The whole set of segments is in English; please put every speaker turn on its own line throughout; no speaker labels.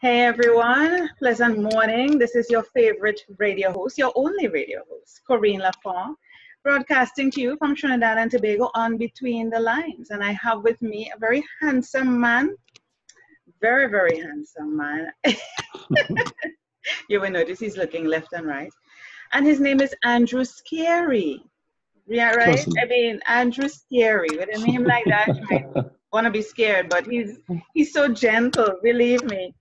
Hey everyone, pleasant morning. This is your favorite radio host, your only radio host, Corine broadcasting to you from Trinidad and Tobago on Between the Lines. And I have with me a very handsome man, very, very handsome man. You will notice he's looking left and right. And his name is Andrew Scarry. Yeah, right?
Awesome.
I mean, Andrew Scarry. With a name like that, you might want to be scared, but he's so gentle, believe me.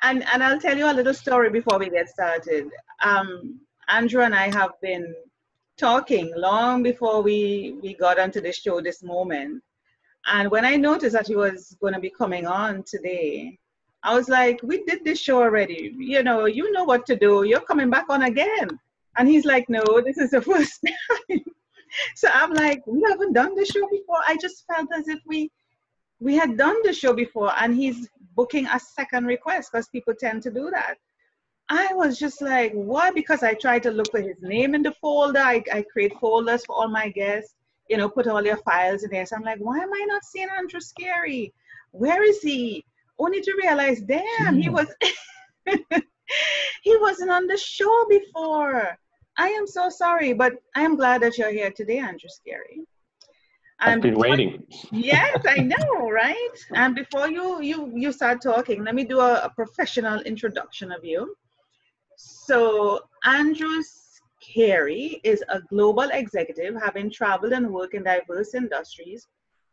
And I'll tell you a little story before we get started. Andrew and I have been talking long before we got onto the show this moment. And when I noticed that he was going to be coming on today, I was like, we did this show already. You know what to do. You're coming back on again. And he's like, no, this is the first time. So I'm like, we haven't done the show before. I just felt as if we had done the show before, and he's booking a second request because people tend to do that. I was just like, why? Because I tried to look for his name in the folder. I create folders for all my guests, put all your files in there. So I'm like, why am I not seeing Andrew Scarry? Where is he? Only to realize, damn, he was he wasn't on the show before. I am so sorry, but I am glad that you're here today, Andrew Scarry.
I've been waiting.
Yes, I know, right? And before you start talking, let me do a professional introduction of you. So Andrew Scarry is a global executive, having traveled and worked in diverse industries,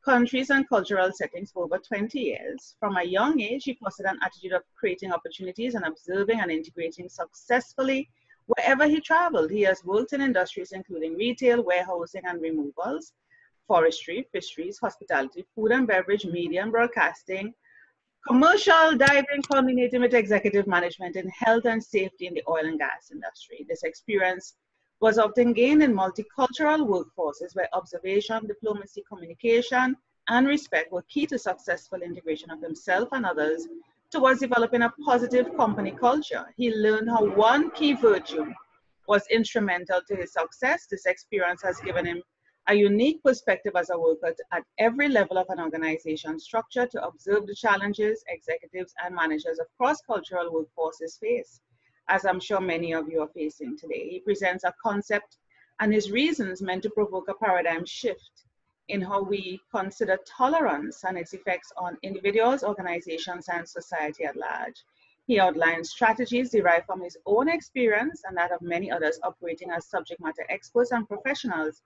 countries, and cultural settings for over 20 years. From a young age, he fostered an attitude of creating opportunities and observing and integrating successfully wherever he traveled. He has worked in industries including retail, warehousing, and removals, forestry, fisheries, hospitality, food and beverage, media and broadcasting, commercial diving, culminating with executive management in health and safety in the oil and gas industry. This experience was often gained in multicultural workforces where observation, diplomacy, communication, and respect were key to successful integration of himself and others towards developing a positive company culture. He learned how one key virtue was instrumental to his success. This experience has given him a unique perspective as a worker at every level of an organization structure to observe the challenges executives and managers of cross-cultural workforces face, as I'm sure many of you are facing today. He presents a concept and his reasons meant to provoke a paradigm shift in how we consider tolerance and its effects on individuals, organizations, and society at large. He outlines strategies derived from his own experience and that of many others operating as subject matter experts and professionals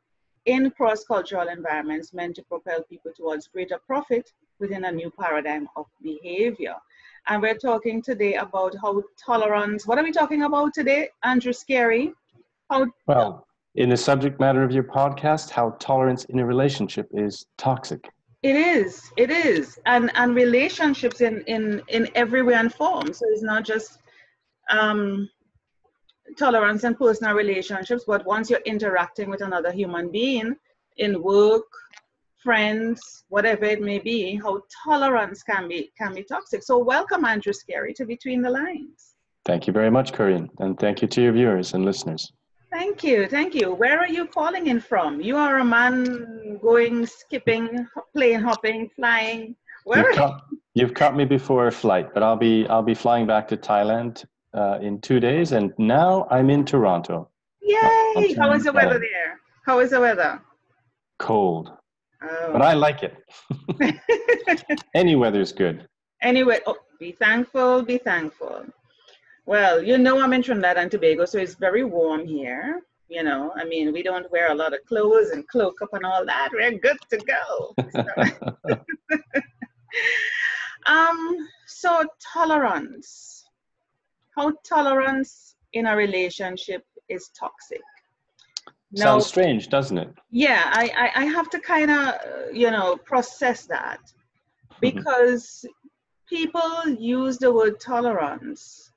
in cross-cultural environments meant to propel people towards greater profit within a new paradigm of behavior. And we're talking today about how tolerance, what are we talking about today, Andrew Scarry?
Well, in the subject matter of your podcast, how tolerance in a relationship is toxic.
It is. And relationships in every way and form. So it's not just tolerance in personal relationships, but once you're interacting with another human being in work, friends, whatever it may be, how tolerance can be toxic. So welcome, Andrew Scarry, to Between the Lines.
Thank you very much, Corine, and thank you to your viewers and listeners.
Thank you. Where are you calling in from? You are a man going, skipping, plane hopping, flying.
You've caught me before a flight, but I'll be flying back to Thailand in 2 days, and now I'm in Toronto.
Yay! How is the weather there? How is the weather?
Cold.
Oh.
But I like it. Any weather's good.
Anyway, be thankful. Well, I'm in Trinidad and Tobago, so it's very warm here. I mean, we don't wear a lot of clothes and cloak up and all that. We're good to go. So tolerance. How tolerance in a relationship is toxic.
Sounds strange, doesn't it?
Yeah, I have to kind of, process that because people use the word tolerance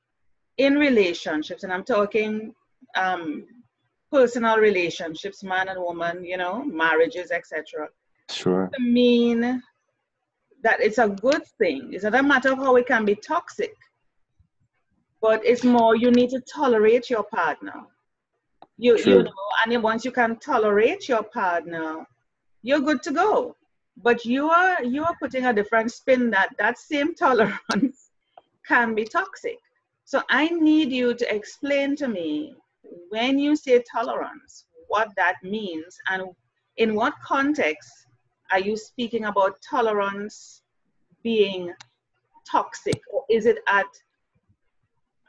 in relationships, and I'm talking personal relationships, man and woman, marriages, etc.
Sure.
To mean that it's a good thing. It's not a matter of how it can be toxic, but it's more you need to tolerate your partner. You know, and then once you can tolerate your partner, you're good to go. But you are putting a different spin that same tolerance can be toxic. So I need you to explain to me, when you say tolerance, what that means, and in what context are you speaking about tolerance being toxic, or is it at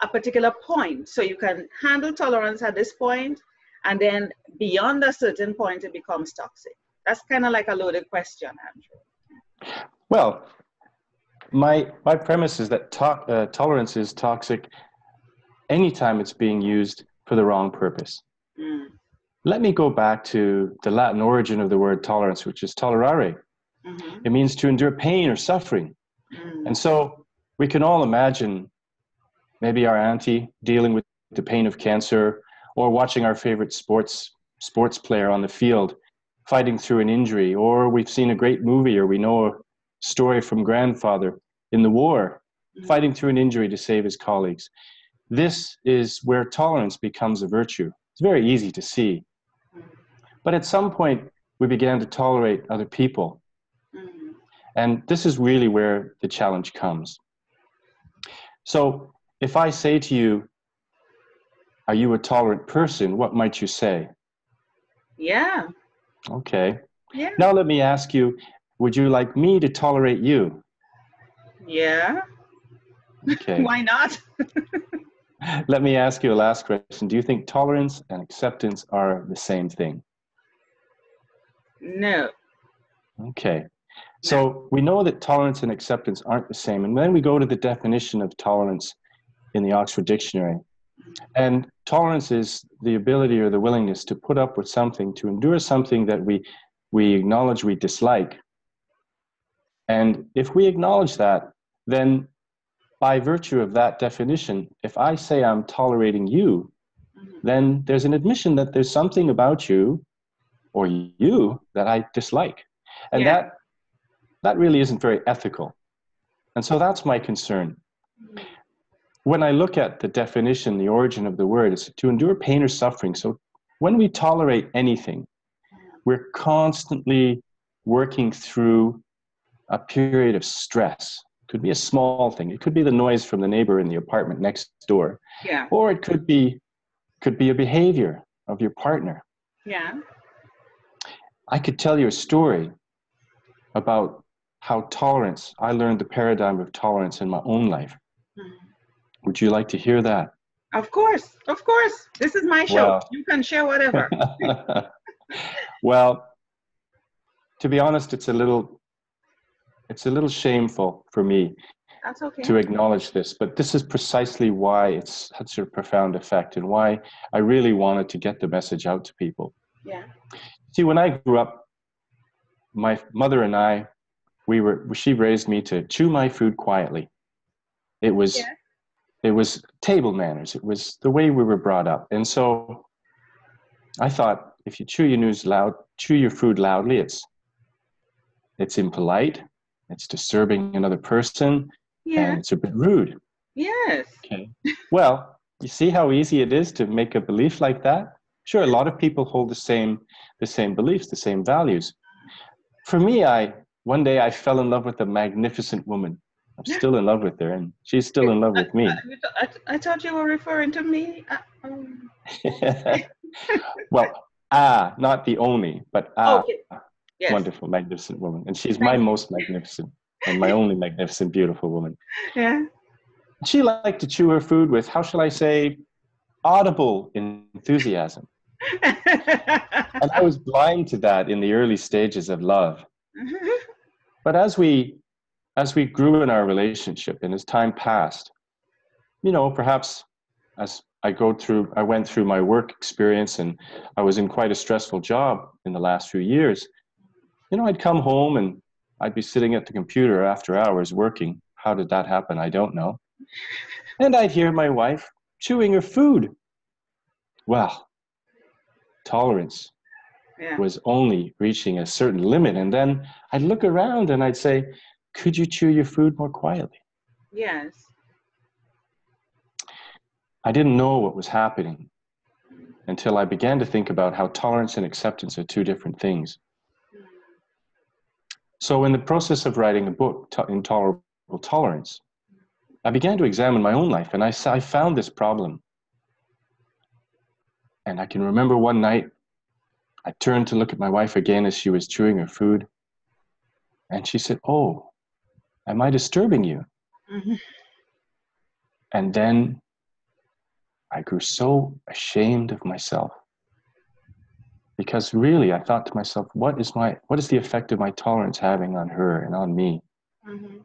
a particular point? So you can handle tolerance at this point, and then beyond a certain point it becomes toxic. That's kind of like a loaded question, Andrew.
Well, my premise is that tolerance is toxic anytime it's being used for the wrong purpose.
Mm.
Let me go back to the Latin origin of the word tolerance, which is tolerare.
Mm-hmm.
It means to endure pain or suffering.
Mm.
And so we can all imagine maybe our auntie dealing with the pain of cancer, or watching our favorite sports player on the field fighting through an injury, or we've seen a great movie, or we know a story from grandfather in the war fighting through an injury to save his colleagues. This is where tolerance becomes a virtue. It's very easy to see. But at some point, we began to tolerate other people. And this is really where the challenge comes. So if I say to you, are you a tolerant person? What might you say?
Yeah.
Okay.
Yeah.
Now let me ask you, would you like me to tolerate you?
Yeah.
Okay.
Why not?
Let me ask you a last question. Do you think tolerance and acceptance are the same thing?
No.
Okay. So we know that tolerance and acceptance aren't the same. And then we go to the definition of tolerance in the Oxford Dictionary. And tolerance is the ability or the willingness to put up with something, to endure something that we acknowledge we dislike. And if we acknowledge that, then by virtue of that definition, if I say I'm tolerating you, then there's an admission that there's something about you or you that I dislike. And that really isn't very ethical. And so that's my concern. When I look at the definition, the origin of the word is to endure pain or suffering. So when we tolerate anything, we're constantly working through a period of stress. It could be a small thing. It could be the noise from the neighbor in the apartment next door.
Yeah.
Or it could be a behavior of your partner.
Yeah.
I could tell you a story about how tolerance, I learned the paradigm of tolerance in my own life. Would you like to hear that?
Of course. Of course. This is my show.
Well,
you can share whatever.
Well, to be honest, it's a little shameful for me
That's okay.
to acknowledge this, but this is precisely why it's had such a profound effect and why I really wanted to get the message out to people.
Yeah.
See, when I grew up, my mother and I, she raised me to chew my food quietly. It was table manners. It was the way we were brought up. And so I thought, if you chew your food loudly, it's impolite, it's disturbing another person, and it's a bit rude.
Yes.
Okay. Well, you see how easy it is to make a belief like that? Sure, a lot of people hold the same beliefs, the same values. For me, one day I fell in love with a magnificent woman. I'm still in love with her, and she's still in love with me.
I thought you were referring to me.
Well, not the only, but
Okay. Yes.
Wonderful, magnificent woman. And she's my most magnificent and my only magnificent, beautiful woman.
Yeah.
She liked to chew her food with, how shall I say, audible enthusiasm. And I was blind to that in the early stages of love. But as we grew in our relationship and as time passed, perhaps as I went through my work experience, and I was in quite a stressful job in the last few years. I'd come home and I'd be sitting at the computer after hours working. How did that happen? I don't know. And I'd hear my wife chewing her food. Well, tolerance was only reaching a certain limit. And then I'd look around and I'd say, could you chew your food more quietly?
Yes.
I didn't know what was happening until I began to think about how tolerance and acceptance are two different things. So in the process of writing a book, Intolerable Tolerance, I began to examine my own life, and I found this problem. And I can remember one night, I turned to look at my wife again as she was chewing her food. And she said, "Oh, am I disturbing you?"
Mm-hmm.
And then I grew so ashamed of myself, because really I thought to myself, what is the effect of my tolerance having on her and on me?
Mm-hmm.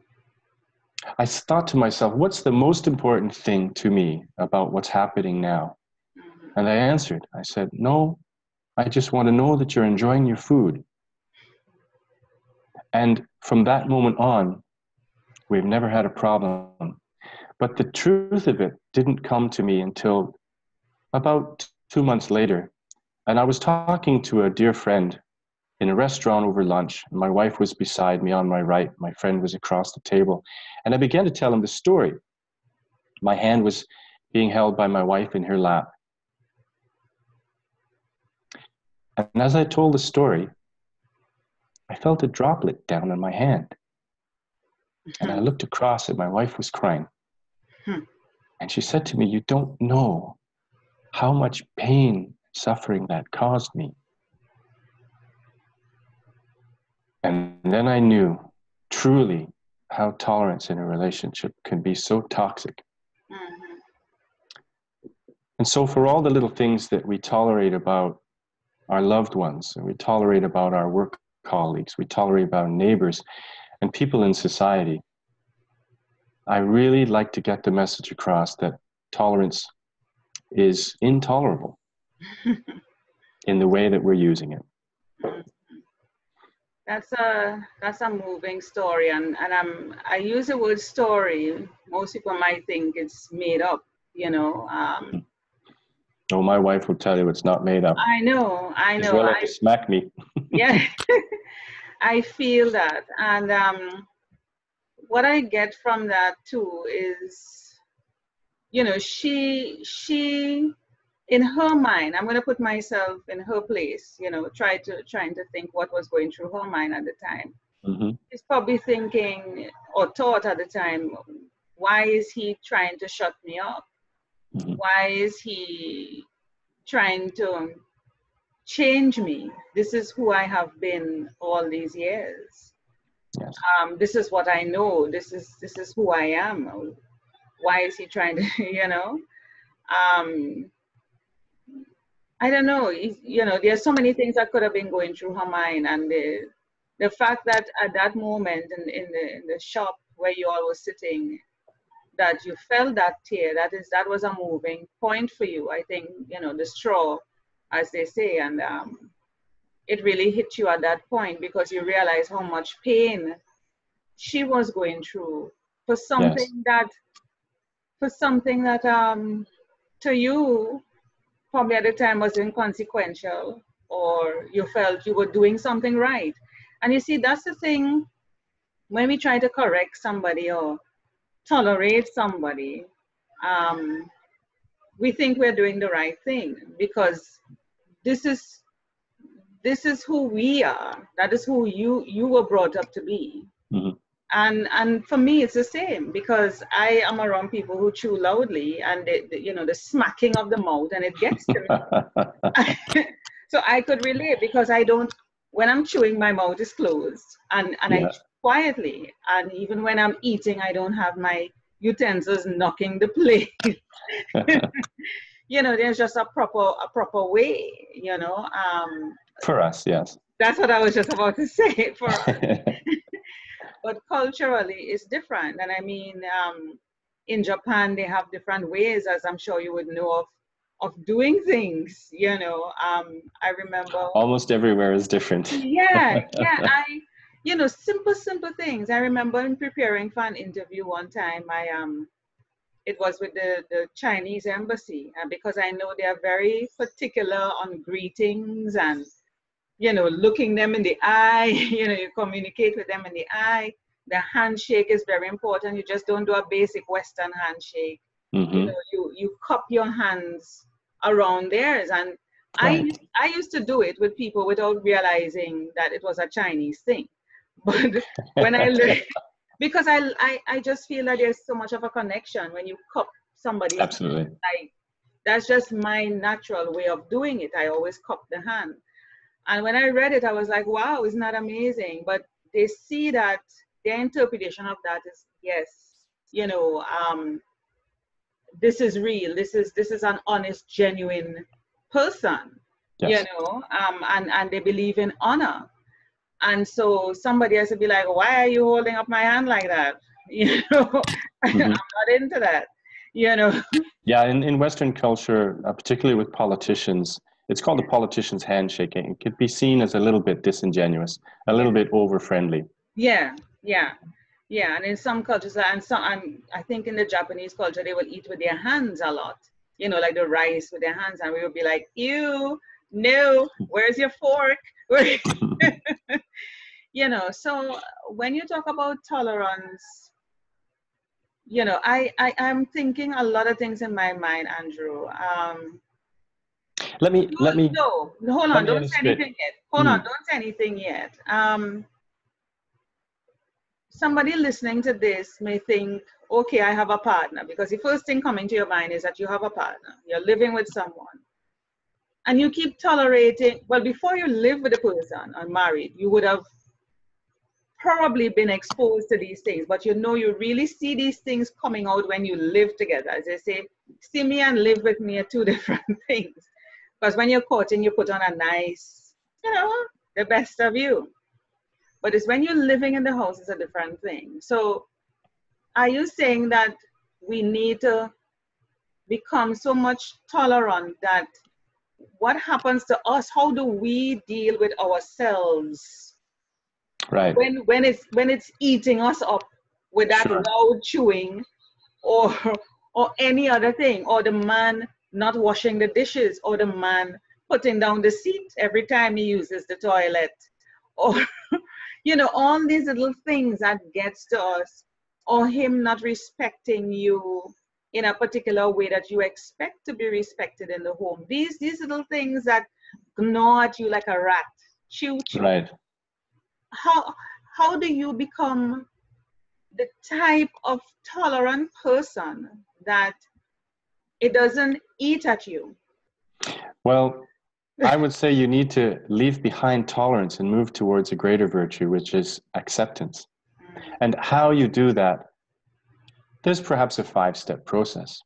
I thought to myself, what's the most important thing to me about what's happening now?
Mm-hmm.
And I answered, I said, no, I just want to know that you're enjoying your food. And from that moment on, we've never had a problem. But the truth of it didn't come to me until about 2 months later. And I was talking to a dear friend in a restaurant over lunch. My wife was beside me on my right. My friend was across the table. And I began to tell him the story. My hand was being held by my wife in her lap. And as I told the story, I felt a droplet down on my hand. And I looked across and my wife was crying. And she said to me, "You don't know how much pain, suffering that caused me." And then I knew truly how tolerance in a relationship can be so toxic.
Mm-hmm.
And so for all the little things that we tolerate about our loved ones, and we tolerate about our work colleagues, we tolerate about neighbors and people in society, I really like to get the message across that tolerance is intolerable in the way that we're using it.
That's a moving story, and I use the word story. Most people might think it's made up, you know.
Oh, my wife will tell you it's not made up.
I know.
She's willing to smack me.
Yeah, I feel that, and what I get from that too is, you know, she in her mind, I'm going to put myself in her place, you know, trying to think what was going through her mind at the time.
Mm-hmm.
She's probably thinking or thought at the time, why is he trying to shut me up?
Mm-hmm.
Why is he trying to change me? This is who I have been all these years.
Yes.
This is what I know. This is who I am. Why is he trying to, you know? I don't know. You know, there's so many things that could have been going through her mind, and the fact that at that moment in the shop where you all were sitting, that you felt that tear, that was a moving point for you. I think, you know, the straw, as they say, and it really hit you at that point because you realize how much pain she was going through for something
Yes.
that to you probably at the time was inconsequential, or you felt you were doing something right. And you see, that's the thing, when we try to correct somebody or tolerate somebody, we think we're doing the right thing because this is who we are. That is who you were brought up to be.
Mm-hmm.
And for me, it's the same because I am around people who chew loudly, and you know, the smacking of the mouth, and it gets to me. So I could relate because I don't. When I'm chewing, my mouth is closed, and I chew quietly. And even when I'm eating, I don't have my utensils knocking the plate. You know, there's just a proper way. You know,
For us, yes.
that's what I was just about to say. For us. But culturally, it's different. And I mean, in Japan, they have different ways, as I'm sure you would know, of doing things. You know, I remember.
Almost everywhere is different.
Yeah. You know, simple things. I remember in preparing for an interview one time, it was with the Chinese embassy, because I know they are very particular on greetings and, you know, looking them in the eye. You know, you communicate with them in the eye. The handshake is very important. You just don't do a basic Western handshake.
Mm-hmm.
You know, you cup your hands around theirs. And
Right.
I used to do it with people without realizing that it was a Chinese thing. But when I learned because I just feel that there's so much of a connection when you cup somebody's hand.
Absolutely.
Like, that's just my natural way of doing it. I always cup the hand. And when I read it, I was like, wow, isn't that amazing? But they see that their interpretation of that is, yes, you know, this is real. This is an honest, genuine person, you
Yes.
know, and they believe in honor. And so somebody has to be like, why are you holding up my hand like that? You know, I'm not into that, you know.
Yeah, in Western culture, particularly with politicians, it's called the politician's handshake. It could be seen as a little bit disingenuous, a little bit over-friendly.
Yeah, yeah, yeah. And in some cultures, and some, I think in the Japanese culture, they will eat with their hands a lot, you know, like the rice with their hands. And we would be like, ew, no, where's your fork? You know, so when you talk about tolerance, you know, I'm thinking a lot of things in my mind, Andrew.
Let me
No, hold on, don't say
illustrate.
anything yet. Hold on, don't say anything yet. Somebody listening to this may think, okay, I have a partner, because the first thing coming to your mind is that you have a partner. You're living with someone. And you keep tolerating, well, before you live with a person or married, you would have probably been exposed to these things, but you know, you really see these things coming out when you live together. As they say, see me and live with me are two different things. Because when you're courting, you put on a nice, you know, the best of you. But it's when you're living in the house, it's a different thing. So are you saying that we need to become so much tolerant that what happens to us, how do we deal with ourselves?
Right.
When it's eating us up with that
Sure.
loud chewing, or any other thing, or the man not washing the dishes, or the man putting down the seat every time he uses the toilet, or you know, all these little things that gets to us, or him not respecting you in a particular way that you expect to be respected in the home. These little things that gnaw at you like a rat, chew.
Right.
How do you become the type of tolerant person that it doesn't eat at you?
Well, I would say you need to leave behind tolerance and move towards a greater virtue, which is acceptance. And how you do that, there's perhaps a 5-step process.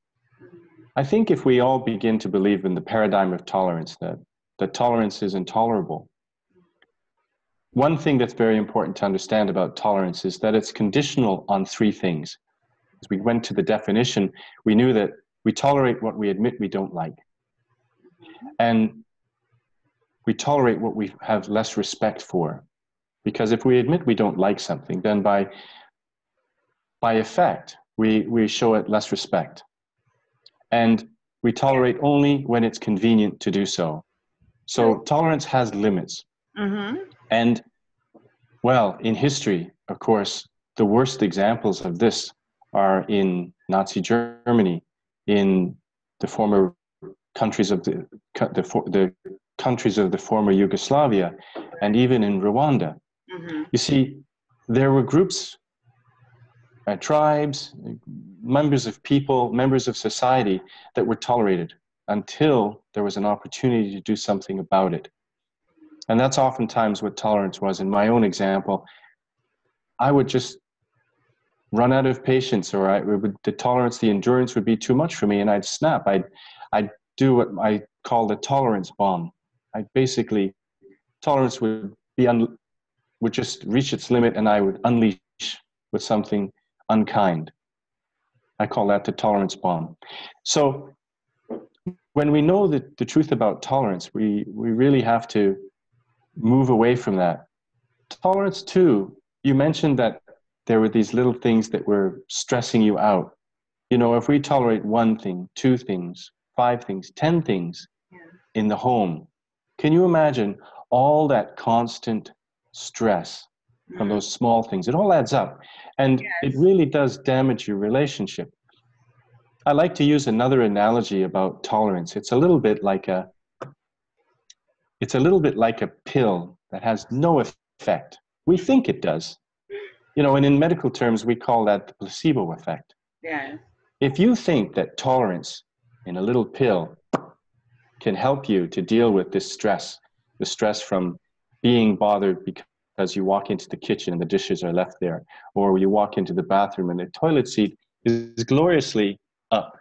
I think if we all begin to believe in the paradigm of tolerance, that tolerance is intolerable. One thing that's very important to understand about tolerance is that it's conditional on 3 things. As we went to the definition, we knew that we tolerate what we admit we don't like. And we tolerate what we have less respect for. Because if we admit we don't like something, then by effect, we show it less respect. And we tolerate only when it's convenient to do so. So tolerance has limits. And, well, in history, of course, the worst examples of this are in Nazi Germany, in the former countries of the countries of the former Yugoslavia, and even in Rwanda. You see, there were groups, tribes, members of people, members of society that were tolerated until there was an opportunity to do something about it. And that's oftentimes what tolerance was. In my own example, I would just run out of patience, or the endurance would be too much for me, and I'd snap. I'd do what I call the tolerance bomb. Tolerance would just reach its limit, and I would unleash with something unkind. I call that the tolerance bomb. So when we know the truth about tolerance, we really have to move away from that. Tolerance too, you mentioned that there were these little things that were stressing you out. You know, if we tolerate 1 thing, 2 things, 5 things, 10 things in the home, can you imagine all that constant stress from those small things? It all adds up, and it really does damage your relationship. I like to use another analogy about tolerance. It's a little bit like a pill that has no effect. We think it does, You know, and in medical terms, we call that the placebo effect.
Yeah.
If you think that tolerance in a little pill can help you to deal with this stress, the stress from being bothered because you walk into the kitchen and the dishes are left there, or you walk into the bathroom and the toilet seat is gloriously up.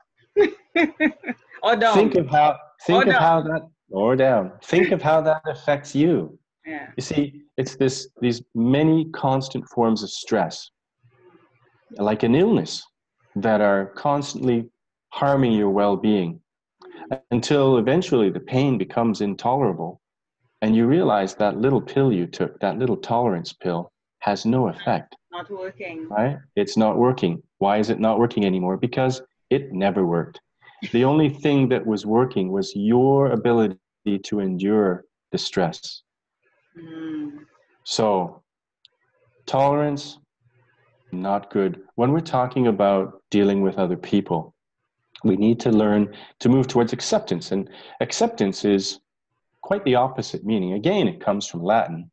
Or down.
Think of how
Or down.
that, or down. Think of how that affects you.
Yeah.
You see, it's these many constant forms of stress, like an illness, that are constantly harming your well-being until eventually the pain becomes intolerable and you realize that little pill you took, that little tolerance pill, has no effect.
Not working.
Right? It's not working. Why is it not working anymore? Because it never worked. The only thing that was working was your ability to endure the stress. So, tolerance, not good. When we're talking about dealing with other people, we need to learn to move towards acceptance. And acceptance is quite the opposite meaning. Again, it comes from Latin,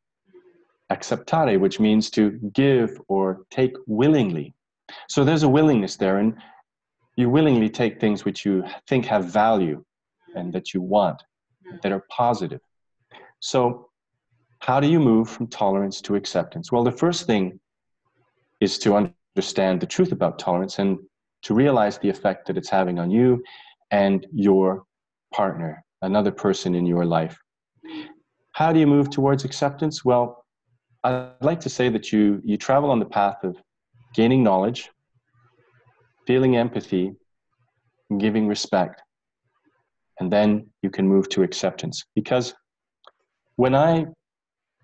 acceptare, which means to give or take willingly. So there's a willingness there, and you willingly take things which you think have value and that you want, that are positive. So how do you move from tolerance to acceptance? Well, the first thing is to understand the truth about tolerance and to realize the effect that it's having on you and your partner, another person in your life. How do you move towards acceptance? Well, I'd like to say that you travel on the path of gaining knowledge, feeling empathy, and giving respect. And then you can move to acceptance. Because when I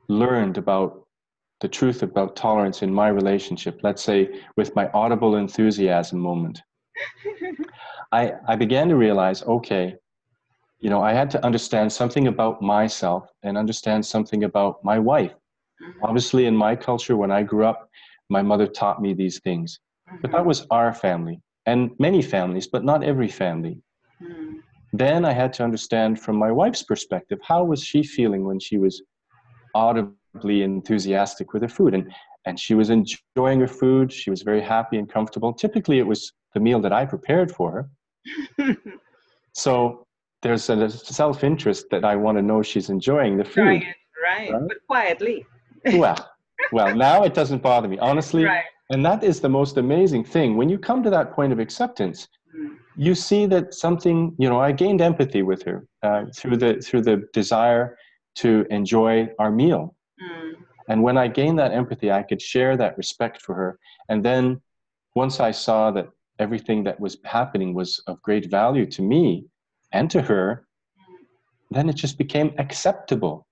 learned about the truth about tolerance in my relationship, let's say with my audible enthusiasm moment, I began to realize, okay, you know, I had to understand something about myself and understand something about my wife. Obviously, in my culture, when I grew up, my mother taught me these things. But that was our family, and many families, but not every family. Then I had to understand from my wife's perspective, how was she feeling when she was audibly enthusiastic with her food? And she was enjoying her food. She was very happy and comfortable. Typically, it was the meal that I prepared for her. So there's a self-interest that I want to know she's enjoying the food.
Right? But quietly.
Well, now it doesn't bother me, honestly.
Right.
And that is the most amazing thing. When you come to that point of acceptance, you see that something, you know, I gained empathy with her through the desire to enjoy our meal. And when I gained that empathy, I could share that respect for her. And then once I saw that everything that was happening was of great value to me and to her, then it just became acceptable.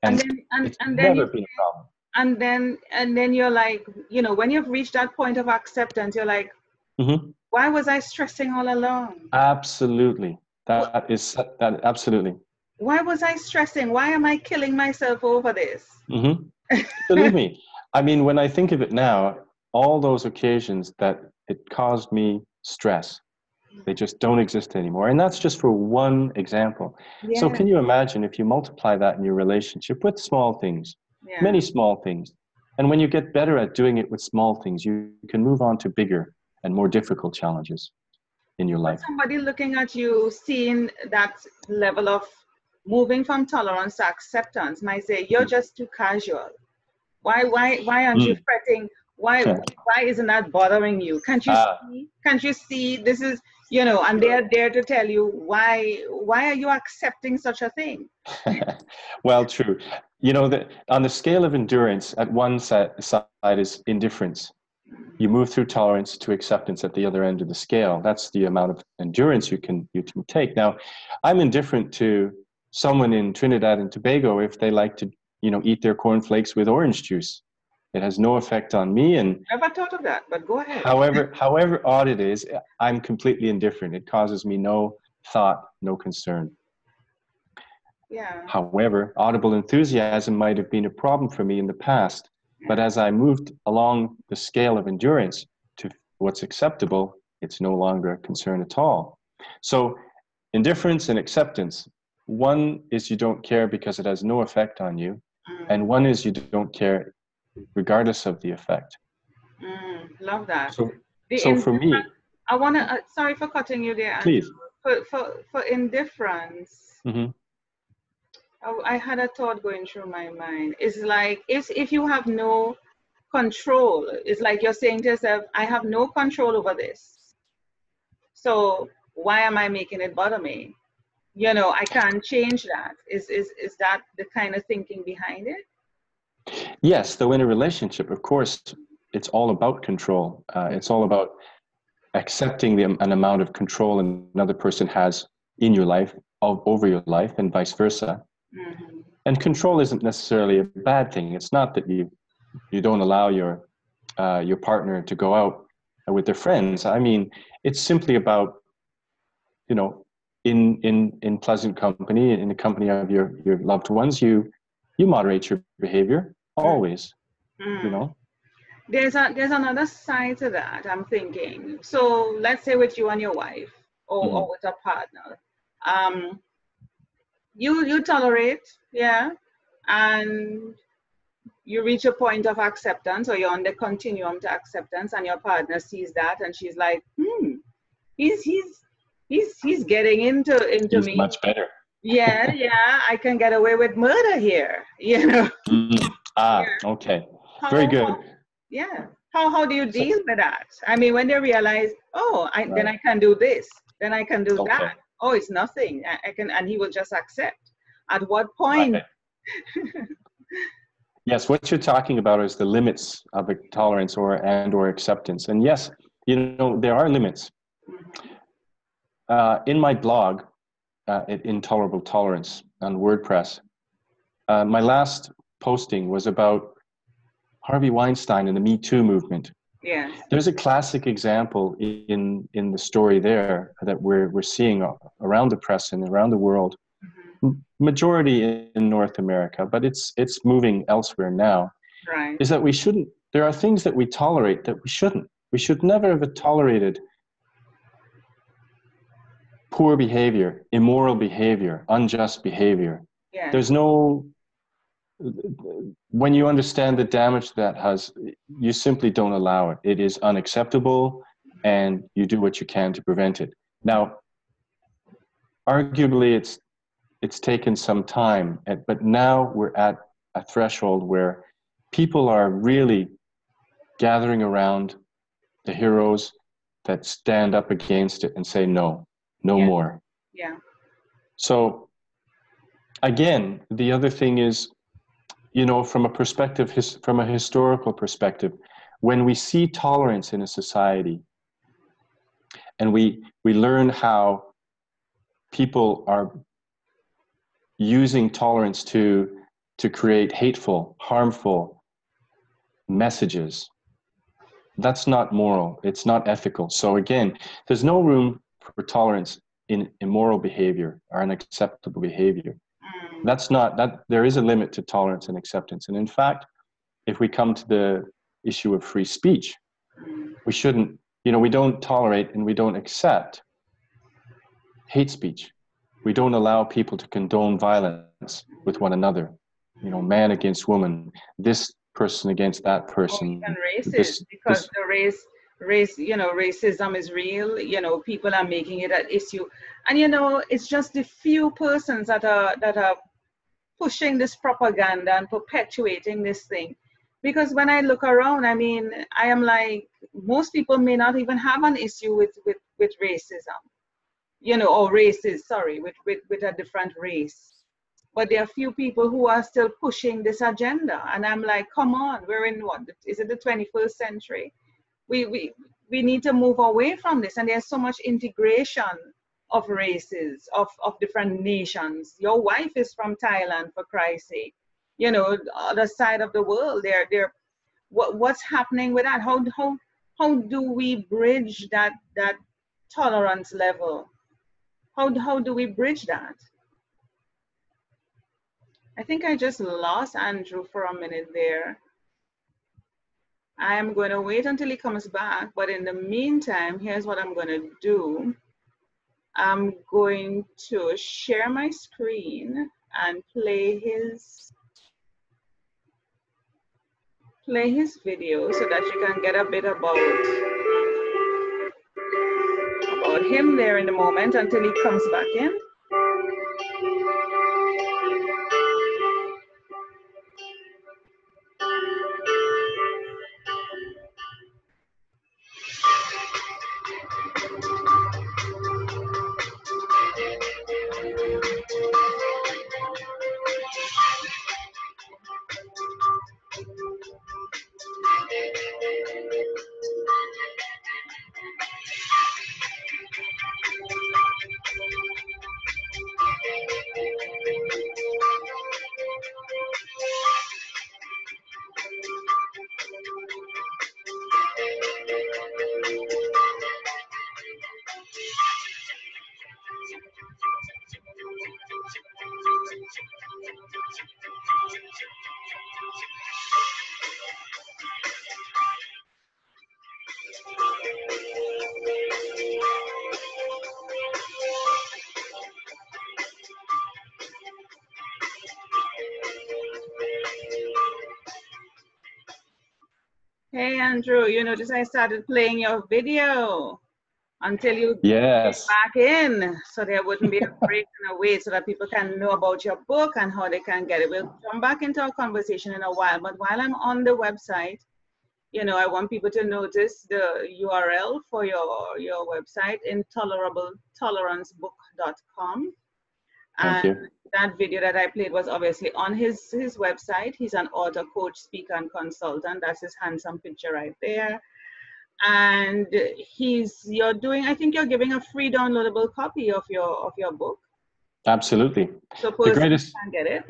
And it's never been a problem.
And then you're like, you know, when you've reached that point of acceptance, you're like, why was I stressing all along?
Absolutely. That absolutely.
Why was I stressing? Why am I killing myself over this?
Believe me, I mean, when I think of it now, all those occasions that it caused me stress, they just don't exist anymore. And that's just for one example.
Yeah.
So can you imagine if you multiply that in your relationship with small things, many small things, and when you get better at doing it with small things, you can move on to bigger and more difficult challenges in your life.
Somebody looking at you, seeing that level of moving from tolerance to acceptance might say, you're just too casual. Why aren't you fretting? Why isn't that bothering you? Can't you see this is, you know, and they're there to tell you why are you accepting such a thing?
Well, true. You know, that on the scale of endurance, at one side is indifference. You move through tolerance to acceptance at the other end of the scale. That's the amount of endurance you can take. Now, I'm indifferent to someone in Trinidad and Tobago if they like to, you know, eat their cornflakes with orange juice. It has no effect on me. And
never thought of that, but go ahead.
However odd it is, I'm completely indifferent. It causes me no thought, no concern.
Yeah.
However, audible enthusiasm might have been a problem for me in the past. But as I moved along the scale of endurance to what's acceptable, it's no longer a concern at all. So indifference and acceptance, one is you don't care because it has no effect on you. And one is you don't care regardless of the effect.
Love that.
So,
The
so for me,
I want to, sorry for cutting you there, Andrew.
please.
For indifference,
Hmm.
I had a thought going through my mind. It's like, if you have no control, it's like you're saying to yourself, I have no control over this. So why am I making it bother me? You know, I can't change that. Is that the kind of thinking behind it?
Yes, though in a relationship, of course, it's all about control. It's all about accepting an amount of control another person has in your life, over your life, and vice versa.
Mm-hmm.
And control isn't necessarily a bad thing. It's not that you don't allow your partner to go out with their friends. I mean, it's simply about, you know, in pleasant company, in the company of your loved ones, you moderate your behavior always. You
Mm-hmm.
know.
There's another side to that. I'm thinking. So let's say with you and your wife, or
Mm-hmm.
with a partner, um, you tolerate, yeah, and you reach a point of acceptance, or you're on the continuum to acceptance, and your partner sees that, and she's like, he's he's he's getting into
He's
me.
much better.
Yeah, yeah, I can get away with murder here, you know.
Mm. Ah,
Yeah.
okay. Very
How
good.
Yeah. How do you
So,
deal with that? I mean, when they realize, oh, then
right.
I can do this, then I can do
Okay.
that. Oh, it's nothing. I can, and he will just accept. At what point?
Right. Yes, what you're talking about is the limits of a tolerance or acceptance. And yes, you know, there are limits. In my blog, Intolerable Tolerance on WordPress, my last posting was about Harvey Weinstein and the Me Too movement.
Yes.
There's a classic example in the story there that we're seeing around the press and around the world, majority in North America, but it's moving elsewhere now.
Right.
Is that there are things that we tolerate that we shouldn't. We should never have tolerated poor behavior, immoral behavior, unjust behavior.
Yes.
There's no, when you understand the damage that has, you simply don't allow it. It is unacceptable, and you do what you can to prevent it. Now, arguably, it's taken some time, but now we're at a threshold where people are really gathering around the heroes that stand up against it and say no, no
Yeah.
more.
Yeah.
So again, the other thing is, you know, from a historical perspective, when we see tolerance in a society, and we learn how people are using tolerance to create hateful, harmful messages, that's not moral. It's not ethical. So again, there's no room for tolerance in immoral behavior or unacceptable behavior. That's not that there is a limit to tolerance and acceptance. And in fact, if we come to the issue of free speech, we shouldn't, you know, we don't tolerate and we don't accept hate speech. We don't allow people to condone violence with one another. You know, man against woman, this person against that
Or even
person.
races, because
This
the race, you know, racism is real. You know, people are making it an issue, and you know, it's just the few persons that are pushing this propaganda and perpetuating this thing. Because when I look around, I mean, I am like, most people may not even have an issue with racism, you know, or races, sorry, with a different race. But there are few people who are still pushing this agenda. And I'm like, come on, we're in what? Is it the 21st century? We need to move away from this. And there's so much integration of races, of different nations. Your wife is from Thailand, for Christ's sake. You know, other side of the world, what's happening with that? How do we bridge that tolerance level? How do we bridge that? I think I just lost Andrew for a minute there. I am going to wait until he comes back, but in the meantime, here's what I'm going to do. I'm going to share my screen and play his play his video so that you can get a bit about him there in a moment until he comes back in. Hey, Andrew, you notice I started playing your video until you came
Yes.
back in, so there wouldn't be a break and a wait so that people can know about your book and how they can get it. We'll come back into our conversation in a while, but while I'm on the website, you know, I want people to notice the URL for your website, intolerabletolerancebook.com.
Thank
And
you.
that video that I played was obviously on his website. He's an author, coach, speaker, and consultant. That's his handsome picture right there. And you're doing, I think you're giving a free downloadable copy of your book.
Absolutely.
So persons can get it.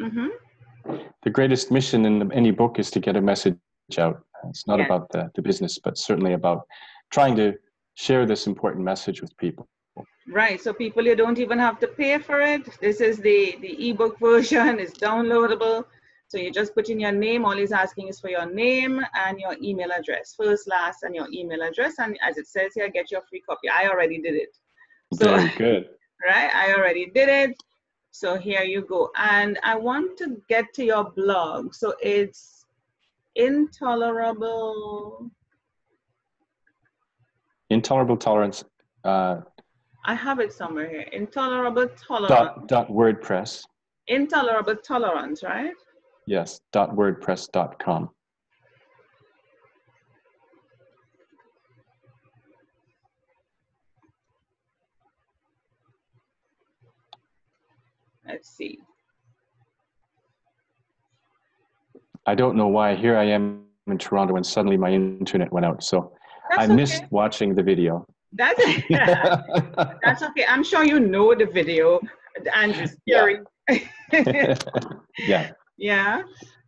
The greatest mission in any book is to get a message out. It's not
Yes.
about the business, but certainly about trying to share this important message with people.
Right, so people, you don't even have to pay for it. This is the ebook version. It's downloadable. So you just put in your name. All he's asking is for your name and your email address, first, last, and your email address. And as it says here, get your free copy. I already did it. So,
very good.
Right, I already did it. So here you go. And I want to get to your blog. So it's Intolerable
Tolerance.
I have it somewhere here. Intolerable Tolerance.
.wordpress.
Intolerable Tolerance, right?
Yes, .wordpress.com.
Let's see.
I don't know why. Here I am in Toronto and suddenly my internet went out. So I missed watching the video.
That's okay. I'm sure you know the video. Andrew Scarry.
Yeah.
Yeah.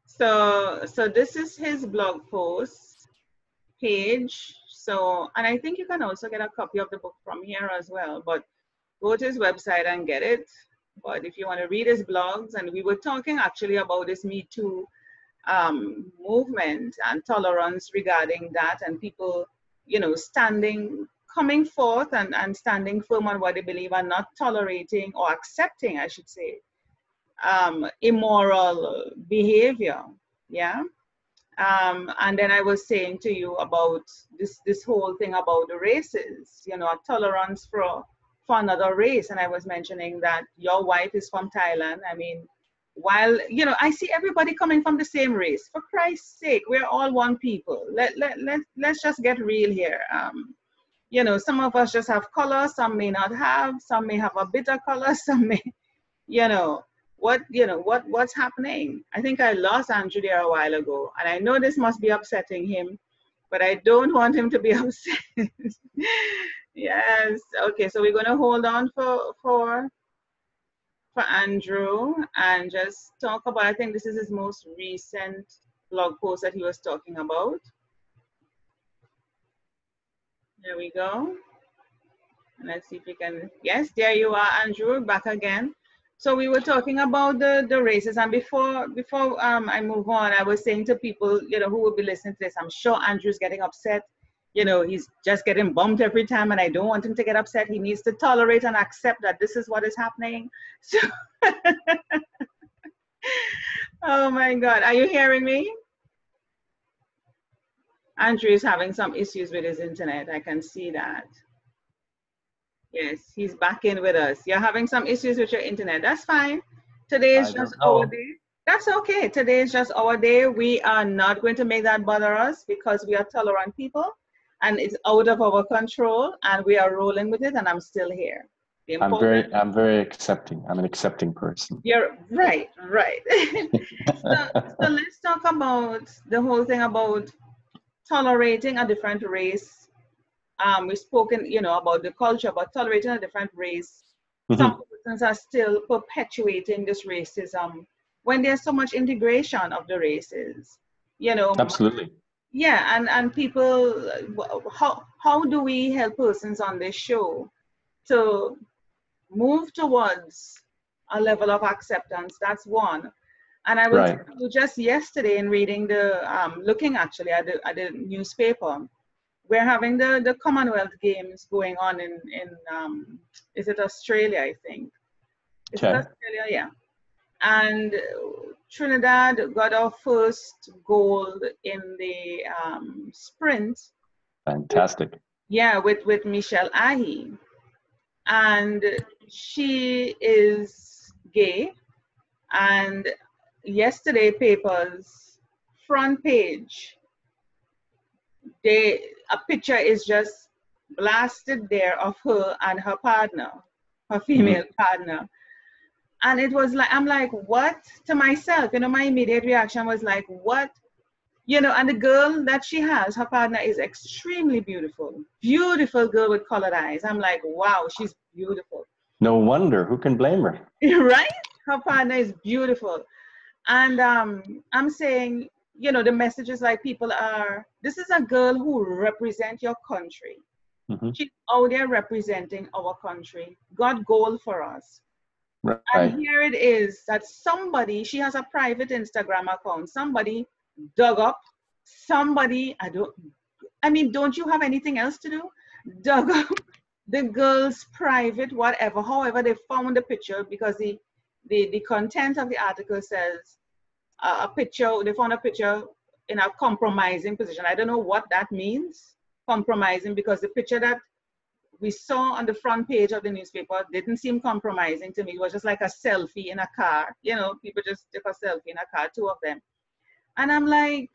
So this is his blog post page. So, and I think you can also get a copy of the book from here as well, but go to his website and get it. But if you want to read his blogs, and we were talking actually about this Me Too movement and tolerance regarding that, and people, you know, coming forth and standing firm on what they believe and not tolerating or accepting, I should say, immoral behavior. Yeah. And then I was saying to you about this whole thing about the races, you know, a tolerance for another race. And I was mentioning that your wife is from Thailand. I mean, while, you know, I see everybody coming from the same race. For Christ's sake, we're all one people. Let's just get real here. You know, some of us just have color, some may not have, some may have a bitter color, some may, you know, what's happening? I think I lost Andrew there a while ago, and I know this must be upsetting him, but I don't want him to be upset. Yes. Okay, so we're going to hold on for Andrew and just talk about, I think this is his most recent blog post that he was talking about. There we go. And let's see if we can, yes, there you are, Andrew, back again. So we were talking about the races, and before I move on, I was saying to people, you know, who will be listening to this, I'm sure Andrew's getting upset. You know, he's just getting bumped every time, and I don't want him to get upset. He needs to tolerate and accept that this is what is happening. So, oh my God, are you hearing me? Andrew is having some issues with his internet. I can see that. Yes, he's back in with us. You're having some issues with your internet. That's fine. Today is
I
just
don't
our
know.
day. That's okay. Today is just our day. We are not going to make that bother us because we are tolerant people and it's out of our control and we are rolling with it and I'm still here. The important,
I'm very accepting. I'm an accepting person.
you're right, right. So let's talk about the whole thing about tolerating a different race. We've spoken, about the culture, but tolerating a different race. Some
Mhm.
persons are still perpetuating this racism when there's so much integration of the races. You know,
Absolutely.
yeah, and people, how do we help persons on this show to move towards a level of acceptance? That's one. And I will
Right.
tell you, just yesterday in reading looking actually at the newspaper, we're having the Commonwealth Games going on in is it Australia, I think. Is it
Okay.
Australia? Yeah. And Trinidad got our first gold in the sprint with,
Fantastic.
yeah, with Michelle Ahi. And she is gay. And yesterday papers front page, a picture is just blasted there of her and her partner, her female
Mhm.
partner. And it was like, I'm like, what? To myself, my immediate reaction was like, what? And the girl that she has, her partner is extremely beautiful. Beautiful girl with colored eyes. I'm like, wow, she's beautiful.
No wonder. Who can blame her?
Right? Her partner is beautiful. And I'm saying, the message is like this is a girl who represents your country.
Mhm.
She's out there representing our country. Got gold for us. And
Right.
here it is that she has a private Instagram account. Somebody dug up, don't you have anything else to do? Dug up the girl's private, whatever, however they found the picture, because the content of the article says they found a picture in a compromising position. I don't know what that means, compromising, because the picture that we saw on the front page of the newspaper didn't seem compromising to me. It was just like a selfie in a car. People just took a selfie in a car, two of them. And I'm like,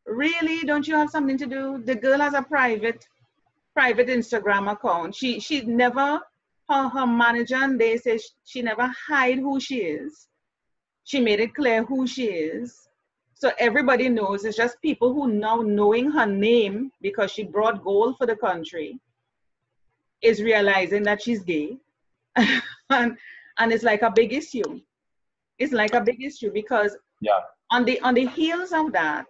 really? Don't you have something to do? The girl has a private Instagram account. She never, her manager and they say she never hide who she is. She made it clear who she is. So everybody knows. It's just people who now knowing her name because she brought gold for the country is realizing that she's gay. and it's like a big issue. It's like a big issue because
Yeah.
on the heels of that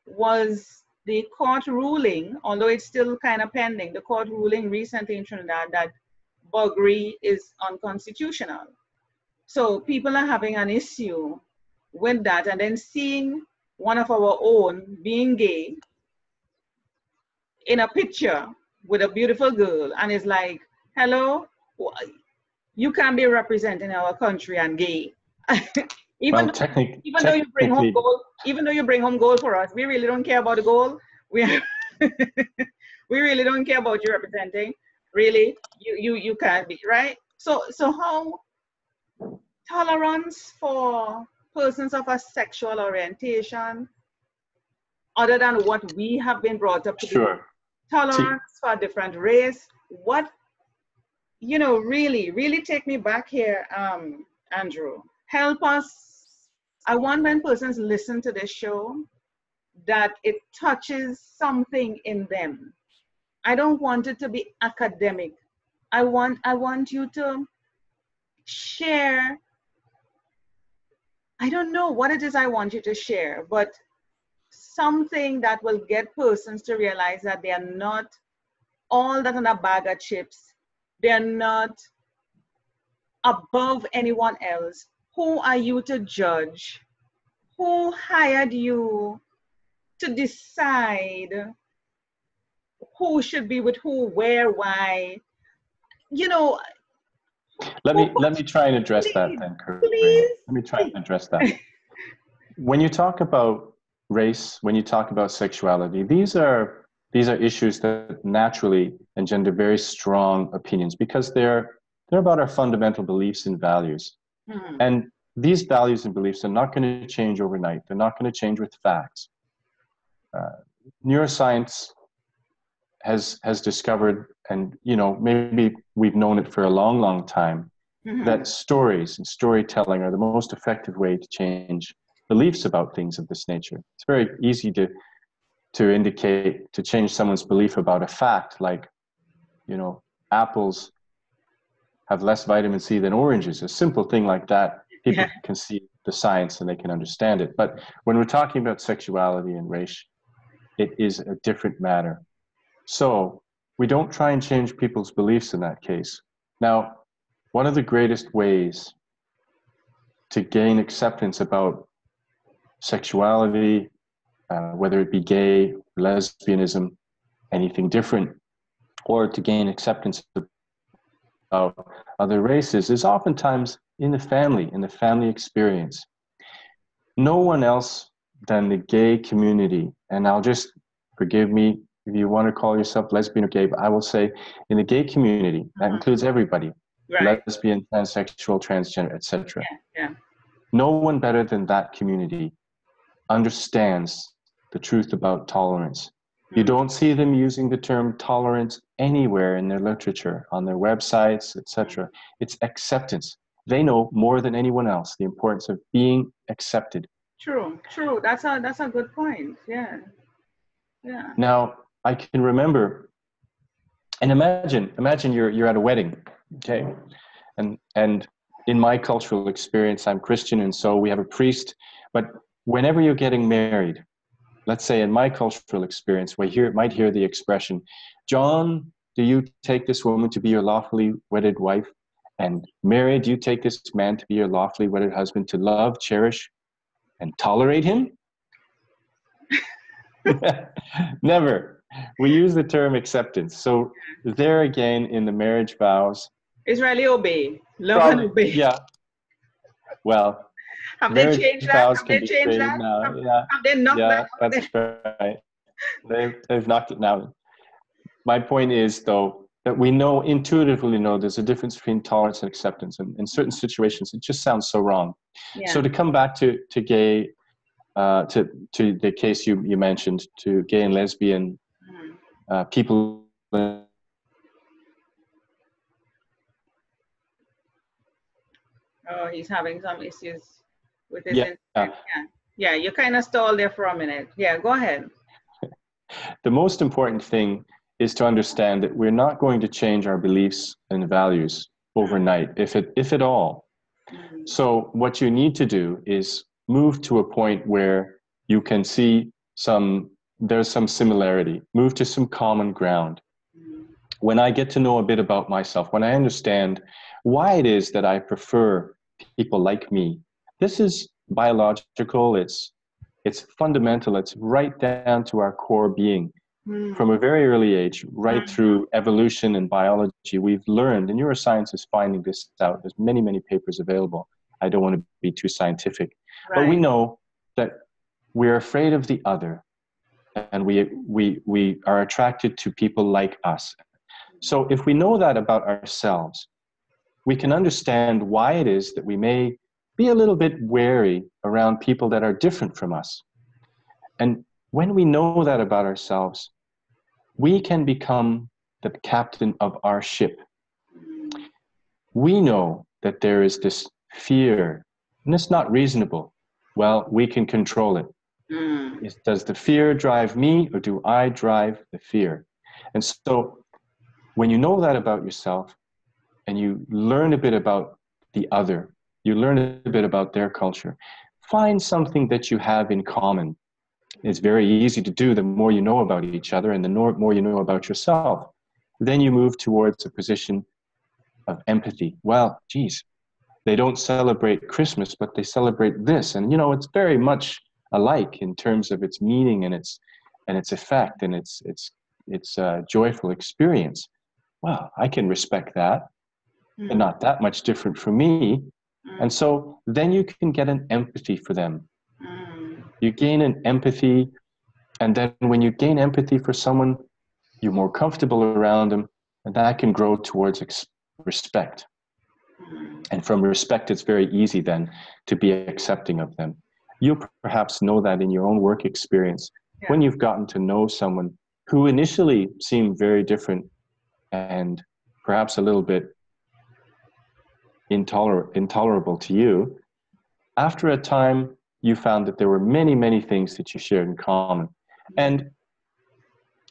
was the court ruling, although it's still kind of pending, the court ruling recently in Trinidad that buggery is unconstitutional. So people are having an issue with that, and then seeing one of our own being gay in a picture with a beautiful girl, and it's like, hello, you can't be representing our country and gay. even
Well,
though even though you bring home
technically,
gold, even though you bring home gold for us, we really don't care about the gold. We we really don't care about you representing. Really, you can't be, right. So how tolerance for persons of a sexual orientation, other than what we have been brought up to be,
sure. See,
tolerance for a different race, what, really take me back here, Andrew. Help us. I want when persons listen to this show that it touches something in them. I don't want it to be academic. I want you to share. I don't know what it is I want you to share, but something that will get persons to realize that they are not all that in a bag of chips. They're not above anyone else. Who are you to judge? Who hired you to decide who should be with who, where, why? You know,
let me try and address that
please,
then, Corine.
please,
Let me try
please.
and address that. When you talk about race, when you talk about sexuality, these are issues that naturally engender very strong opinions because they're about our fundamental beliefs and values.
Mhm.
And these values and beliefs are not going to change overnight. They're not going to change with facts. Neuroscience has discovered, and maybe we've known it for a long, long time,
Mhm.
that stories and storytelling are the most effective way to change beliefs about things of this nature. It's very easy to change someone's belief about a fact, like apples have less vitamin C than oranges. A simple thing like that, people
Yeah.
can see the science and they can understand it. But when we're talking about sexuality and race, it is a different matter. So we don't try and change people's beliefs in that case. Now, one of the greatest ways to gain acceptance about sexuality, whether it be gay, lesbianism, anything different, or to gain acceptance about other races, is oftentimes in the family experience. No one else than the gay community, and I'll just, forgive me if you want to call yourself lesbian or gay, but I will say in the gay community, that includes everybody,
Right.
lesbian, transsexual, transgender, etc.
Yeah. Yeah.
No one better than that community understands the truth about tolerance. You
Mm.
don't see them using the term tolerance anywhere in their literature, on their websites, etc. It's acceptance. They know more than anyone else the importance of being accepted.
True. True. That's a good point. Yeah. Yeah.
Now, I can remember, and imagine you're at a wedding, okay? And in my cultural experience, I'm Christian, and so we have a priest. But whenever you're getting married, let's say in my cultural experience, might hear the expression, John, do you take this woman to be your lawfully wedded wife? And Mary, do you take this man to be your lawfully wedded husband, to love, cherish, and tolerate him? Never. We use the term acceptance. So there again, in the marriage vows,
Israeli obey. Love and
probably,
obey.
yeah, well,
Have they
marriage
changed that?
vows
Have
can
they
be
changed
changed
that?
now.
Have,
Yeah,
have they knocked that
yeah,
out?
that's right. They've knocked it now. My point is, though, that we intuitively know there's a difference between tolerance and acceptance. And in certain situations, it just sounds so wrong.
Yeah.
So to come back to gay, to the case you mentioned, to gay and lesbian people.
Oh, he's having some issues with his
Yeah,
internet. Yeah. Yeah, you kind of stalled there for a minute. Yeah, go ahead.
the most important thing is to understand that we're not going to change our beliefs and values overnight, if at all.
Mm.
So what you need to do is move to a point where you can see there's some similarity, move to some common ground.
Mm.
When I get to know a bit about myself, when I understand why it is that I prefer people like me, this is biological, it's fundamental, it's right down to our core being.
Mm.
From a very early age, right
Mm.
through evolution and biology, we've learned, and neuroscience is finding this out. There's many, many papers available. I don't want to be too scientific, but we
Right.
know that we're afraid of the other, and we are attracted to people like us. So if we know that about ourselves, we can understand why it is that we may be a little bit wary around people that are different from us. And when we know that about ourselves, we can become the captain of our ship.
Mm.
We know that there is this fear, and it's not reasonable. Well, we can control it.
Mm.
Does the fear drive me, or do I drive the fear? And so when you know that about yourself, and you learn a bit about the other, you learn a bit about their culture, find something that you have in common. It's very easy to do the more you know about each other and the more you know about yourself. Then you move towards a position of empathy. Well, geez, they don't celebrate Christmas, but they celebrate this. And, it's very much alike in terms of its meaning and its effect and its joyful experience. Well, I can respect that. They're
Mm.
not that much different from me. And
Mm.
so then you can get an empathy for them.
Mm.
You gain an empathy, and then when you gain empathy for someone, you're more comfortable around them, and that can grow towards respect. And from respect, it's very easy then to be accepting of them. You'll perhaps know that in your own work experience, when you've gotten to know someone who initially seemed very different and perhaps a little bit intolerable to you, after a time, you found that there were many, many things that you shared in common. And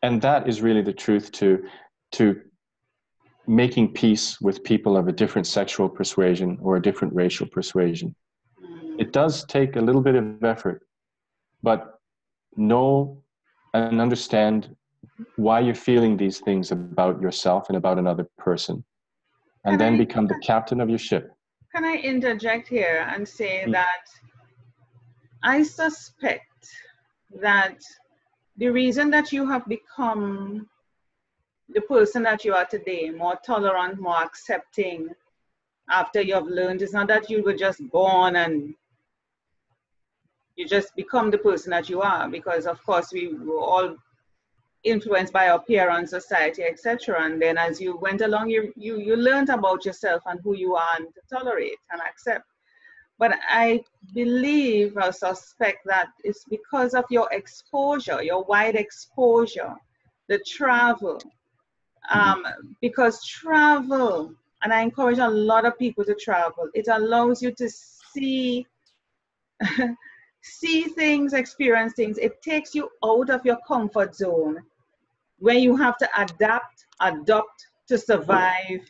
that is really the truth to making peace with people of a different sexual persuasion or a different racial persuasion. It does take a little bit of effort, but know and understand why you're feeling these things about yourself and about another person, and then become the captain of your ship.
Can I interject here and say that I suspect that the reason that you have become the person that you are today, more tolerant, more accepting, after you have learned, it's not that you were just born and you just become the person that you are, because of course we were all influenced by our parents, society, etc. And then as you went along, you learned about yourself and who you are, and to tolerate and accept. But I believe or suspect that it's because of your exposure, your wide exposure, the travel. Because travel, and I encourage a lot of people to travel, it allows you to see see things, experience things. It takes you out of your comfort zone when you have to adopt to survive.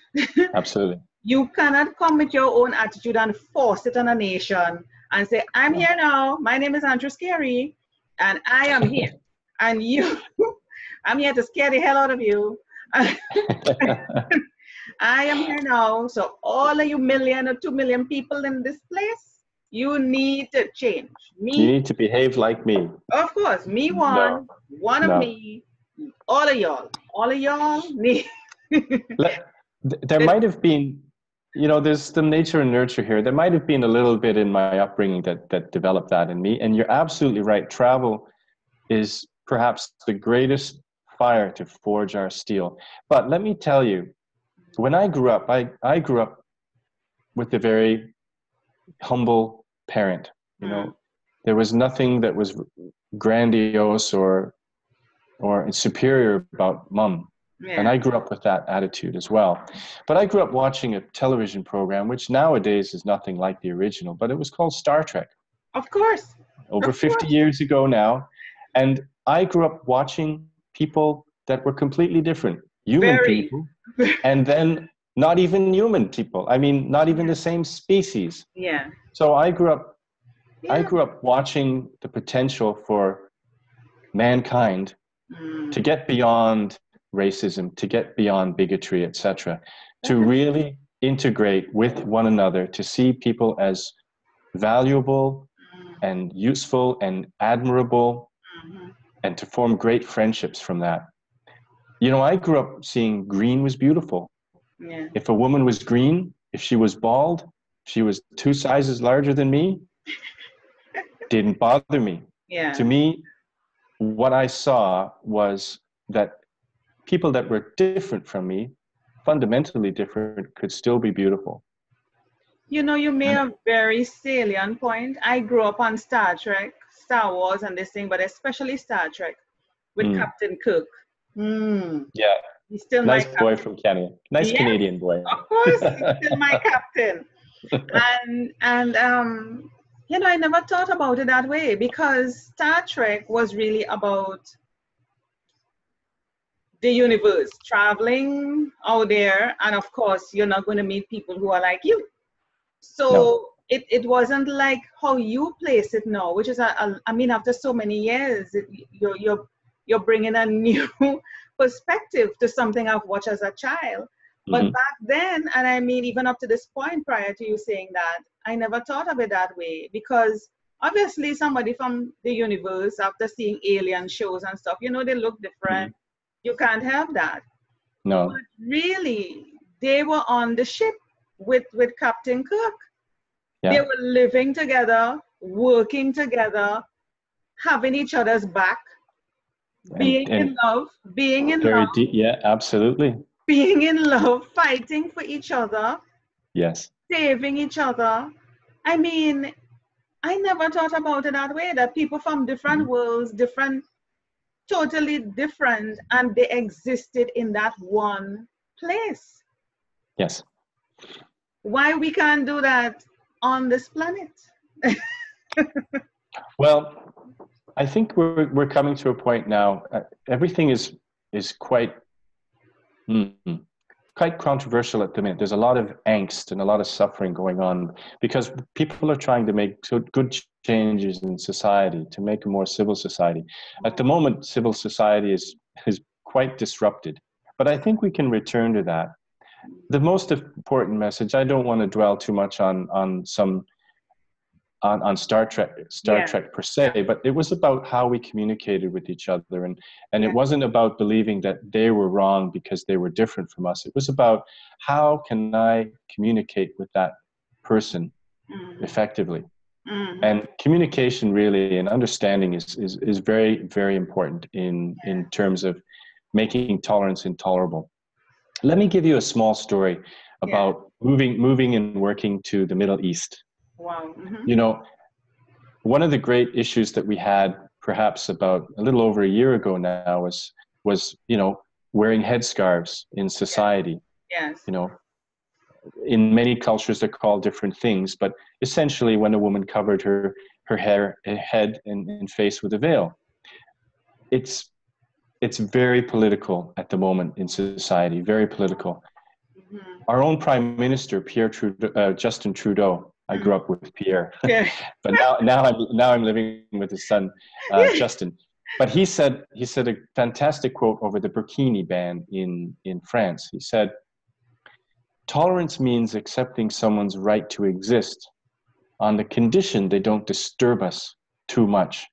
Absolutely.
You cannot come with your own attitude and force it on a nation and say, I'm here now, my name is Andrew Scarry, and I am here. And you, I'm here to scare the hell out of you. I am here now. So all of you 1 million or 2 million people in this place, you need to change. Me,
you need to behave like me.
Of course, me one of me, all of y'all, me.
There might have been, there's the nature and nurture here. There might have been a little bit in my upbringing that developed that in me. And you're absolutely right. Travel is perhaps the greatest fire to forge our steel. But let me tell you, when I grew up, I grew up with a very humble parent. There was nothing that was grandiose or superior about mom. Yeah. And I grew up with that attitude as well. But I grew up watching a television program, which nowadays is nothing like the original, but it was called Star Trek.
Of course.
Over 50 years ago now. And I grew up watching people that were completely different. People. And then not even human people. I mean, not even the same species.
Yeah.
So I grew up watching the potential for mankind to get beyond racism, to get beyond bigotry, etc., to really integrate with one another, to see people as valuable and useful and admirable, and to form great friendships from that. I grew up seeing green was beautiful. Yeah. If a woman was green, if she was bald, she was 2 sizes larger than me, didn't bother me. Yeah. To me, what I saw was that people that were different from me, fundamentally different, could still be beautiful.
You made a very salient point. I grew up on Star Trek, Star Wars and this thing, but especially Star Trek with Captain Kirk.
Yeah.
He's still
nice
my
boy
captain.
From Canada. Nice Canadian boy.
Of course, he's still my captain. And I never thought about it that way, because Star Trek was really about the universe, traveling out there, and of course you're not going to meet people who are like you. So it wasn't like how you place it now, which is after so many years, you're bringing a new perspective to something I've watched as a child. But back then, and even up to this point prior to you saying that, I never thought of it that way, because obviously somebody from the universe, after seeing alien shows and stuff, they look different. You can't have that.
No.
But really, they were on the ship with Captain Kirk. Yeah. They were living together, working together, having each other's back, being
And
in love, being in
very
love,
deep. Yeah, absolutely.
being in love, fighting for each other,
Yes.
saving each other. I mean, I never thought about it that way, that people from different
Mhm.
worlds, different, totally different, and they existed in that one place.
Yes.
Why we can't do that on this planet?
Well, I think we're coming to a point now. Everything is quite quite controversial at the minute. There's a lot of angst and a lot of suffering going on because people are trying to make good changes in society to make a more civil society. At the moment, civil society is quite disrupted, but I think we can return to that. The most important message, I don't want to dwell too much on Star
Yeah,
Trek per
yeah,
se, but it was about how we communicated with each other, and it
yeah.
wasn't about believing that they were wrong because they were different from us. It was about how can I communicate with that person
Mm-hmm.
effectively,
Mm-hmm.
and communication really and understanding is very very important in terms of making tolerance intolerable. Let me give you a small story
Yeah.
about moving and working to the Middle East.
Wow. Mm-hmm.
You know, one of the great issues that we had perhaps about a little over a year ago now was wearing headscarves in society.
Yes.
You know, in many cultures they're called different things, but essentially when a woman covered her hair, her head and face with a veil, it's it's very political at the moment in society, very political.
Mm-hmm.
Our own Prime Minister, Justin Trudeau. I
Mm-hmm.
grew up with Pierre,
Yeah.
but now I'm living with his son, Justin. But he said a fantastic quote over the burkini ban in France. He said, "Tolerance means accepting someone's right to exist on the condition they don't disturb us too much."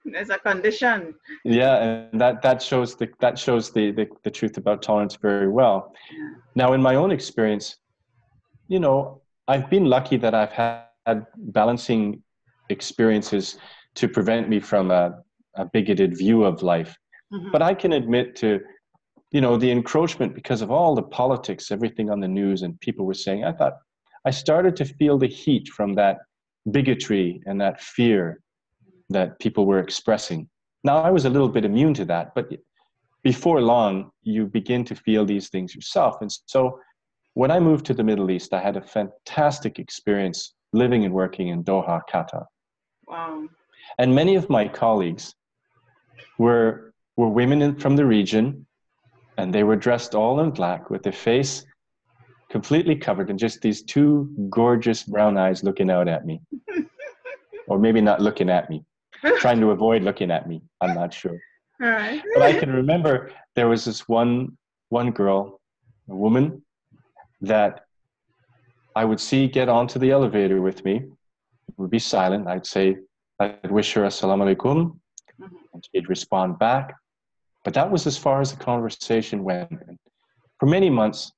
There's a condition.
Yeah, and that shows the truth about tolerance very well.
Yeah.
Now, in my own experience, I've been lucky that I've had balancing experiences to prevent me from a bigoted view of life.
Mm-hmm.
But I can admit to, the encroachment because of all the politics, everything on the news, and people were saying, I started to feel the heat from that bigotry and that fear that people were expressing. Now, I was a little bit immune to that, but before long, you begin to feel these things yourself. And so when I moved to the Middle East, I had a fantastic experience living and working in Doha, Qatar.
Wow.
And many of my colleagues were women from the region, and they were dressed all in black with their face completely covered and just these two gorgeous brown eyes looking out at me. Or maybe not looking at me, trying to avoid looking at me. I'm not sure.
All right.
But I can remember there was this one girl, a woman, that I would see get onto the elevator with me. It would be silent. I'd wish her assalamu alaikum,
Mm-hmm.
and she'd respond back. But that was as far as the conversation went. And for many months,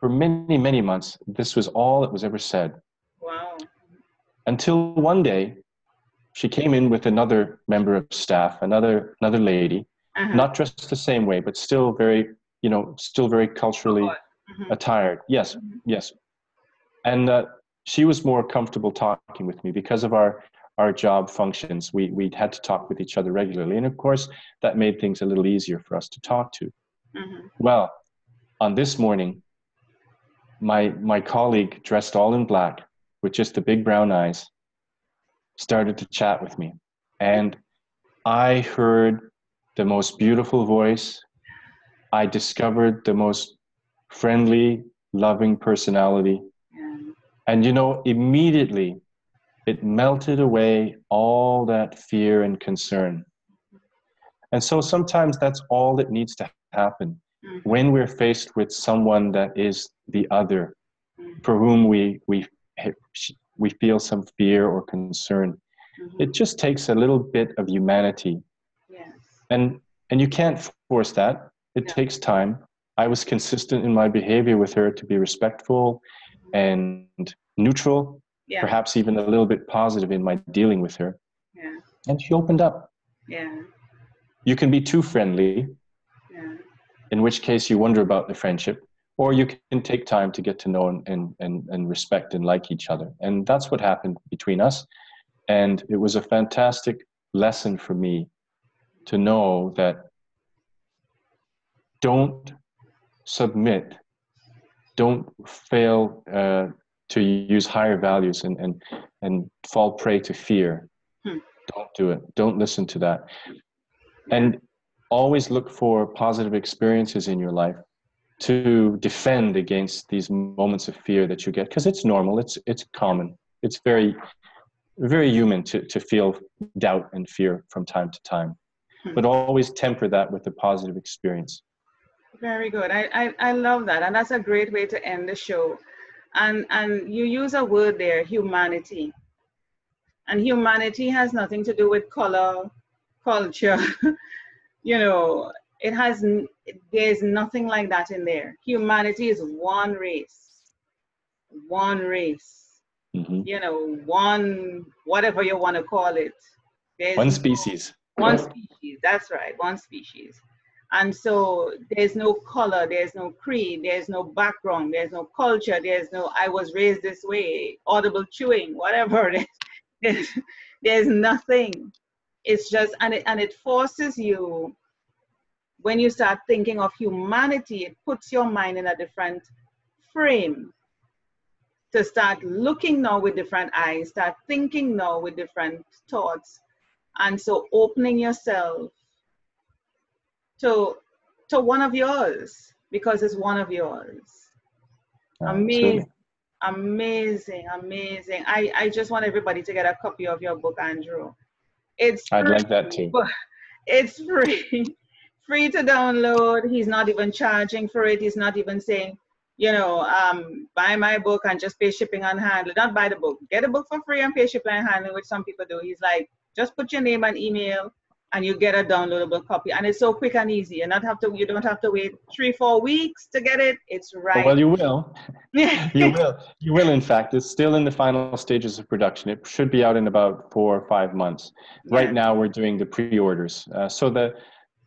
many months, this was all that was ever said.
Wow.
Until one day, she came in with another member of staff, another lady,
Uh-huh.
not dressed the same way, but still very
Oh
culturally
God. Mm-hmm.
attired. Yes,
Mm-hmm.
yes. And she was more comfortable talking with me because of our job functions. We had to talk with each other regularly, and of course, that made things a little easier for us to talk to.
Mm-hmm.
Well, on this morning, my colleague, dressed all in black with just the big brown eyes, started to chat with me, and I heard the most beautiful voice. I discovered the most friendly, loving personality.
Yeah.
And immediately it melted away all that fear and concern. And so sometimes that's all that needs to happen
Mm-hmm.
when we're faced with someone that is the other,
Mm-hmm.
for whom we feel some fear or concern. It
Mm-hmm.
just takes a little bit of humanity.
Yes.
And you can't force that. It
No.
takes time. I was consistent in my behavior with her to be respectful and neutral,
Yeah.
perhaps even a little bit positive in my dealing with her.
Yeah.
And she opened up.
Yeah.
You can be too friendly,
Yeah.
in which case you wonder about the friendship, or you can take time to get to know and respect and like each other. And that's what happened between us. And it was a fantastic lesson for me to know that don't submit, don't fail to use higher values and fall prey to fear.
Hmm.
Don't do it. Don't listen to that.
Yeah.
And always look for positive experiences in your life to defend against these moments of fear that you get, because it's normal, it's common, it's very human to feel doubt and fear from time to time, but always temper that with a positive experience.
Very good. I love that, and that's a great way to end the show. And you use a word there, humanity. And humanity has nothing to do with color, culture. You know, it has, there's nothing like that in there. Humanity is one race, one race,
Mm-hmm.
you know, one, whatever you want to call it. There's
One
no,
species.
one species, that's right, one species. And so there's no color, there's no creed, there's no background, there's no culture, there's no, I was raised this way, audible chewing, whatever it is. There's nothing. It's just, and it forces you, when you start thinking of humanity, it puts your mind in a different frame to start looking now with different eyes, start thinking now with different thoughts. And so opening yourself to one of yours, because it's one of yours. Amazing,
Absolutely.
amazing, amazing. I just want everybody to get a copy of your book, Andrew. It's
I'd
free.
like that too.
It's free. Free to download. He's not even charging for it. He's not even saying, you know, buy my book and just pay shipping and handling. Don't buy the book. Get a book for free and pay shipping and handling, which some people do. He's like, just put your name and email and you get a downloadable copy. And it's so quick and easy. You don't have to wait 3-4 weeks to get it. It's right.
Well, you will. You will, in fact. It's still in the final stages of production. It should be out in about 4 or 5 months.
Yeah.
Right now, we're doing the pre-orders. So the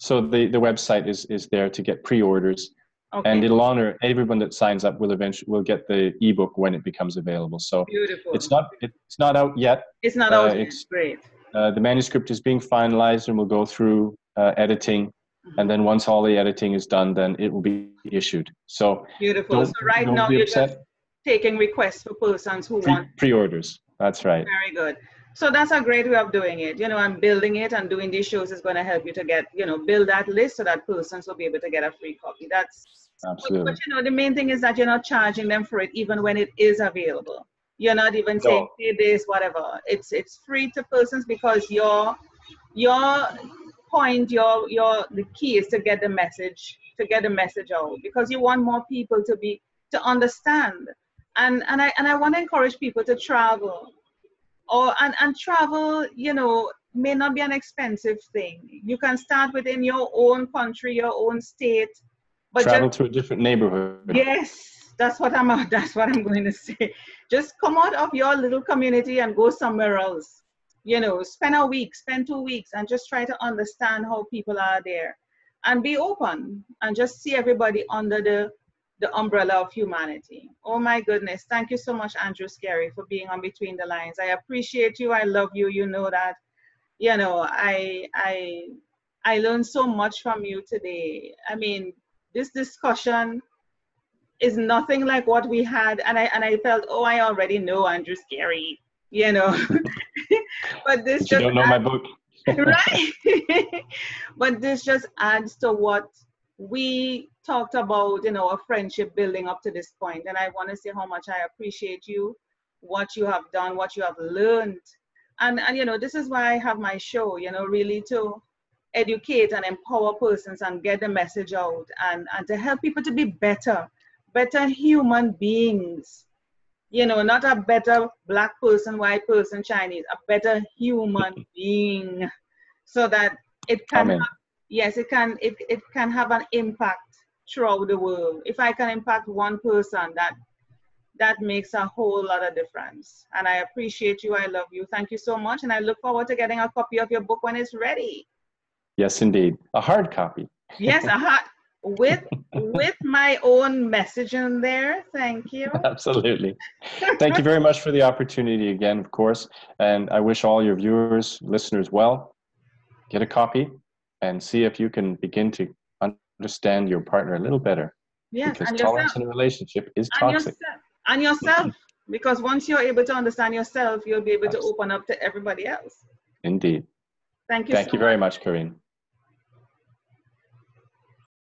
website is there to get pre-orders.
Okay.
And it'll honor everyone that signs up will get the ebook when it becomes available. So
beautiful.
It's not out yet.
It's not out yet. Great.
The manuscript is being finalized and will go through editing. And then once all the editing is done, then it will be issued. So
beautiful. So right now you're just taking requests for persons who want
pre-orders. That's right.
Very good. So that's a great way of doing it. You know, and building it and doing these shows is going to help you to get, you know, build that list so that persons will be able to get a free copy. That's
absolutely.
But you know, the main thing is that you're not charging them for it, even when it is available. You're not even saying pay this, whatever. It's free to persons because your point, the key is to get the message out, because you want more people to understand. And I want to encourage people to travel. And travel, you know, may not be an expensive thing. You can start within your own country, your own state, but
travel to a different neighborhood.
Yes, that's what I'm going to say. Just come out of your little community and go somewhere else. You know, spend a week, spend 2 weeks, and just try to understand how people are there, and be open, and just see everybody under the umbrella of humanity. Oh my goodness. Thank you so much, Andrew Scarry, for being on Between the Lines. I appreciate you. I love you. You know that. You know, I learned so much from you today. I mean, this discussion is nothing like what we had. And I felt, oh, I already know Andrew Scarry, you know. But this
you don't know my book.
Right. But this just adds to what we talked about in our friendship building up to this point. And I want to say how much I appreciate you, what you have done, what you have learned. And you know, this is why I have my show, you know, really to educate and empower persons and get the message out, and to help people to be better human beings. You know, not a better black person, white person, Chinese, a better human being, so that it can have, yes, it can have an impact throughout the world. If I can impact one person, that makes a whole lot of difference. And I appreciate you. I love you. Thank you so much. And I look forward to getting a copy of your book when it's ready.
Yes, indeed. A hard copy.
Yes, with my own message in there. Thank you.
Absolutely. Thank you very much for the opportunity again, of course. And I wish all your viewers, listeners well. Get a copy and see if you can begin to understand your partner a little better.
Yes,
Because
and yourself.
tolerance in a relationship is
And
toxic.
yourself. And yourself. Because once you're able to understand yourself, you'll be able to open up to everybody else.
Indeed.
Thank you
Thank
so
you very
much.
much, Corine.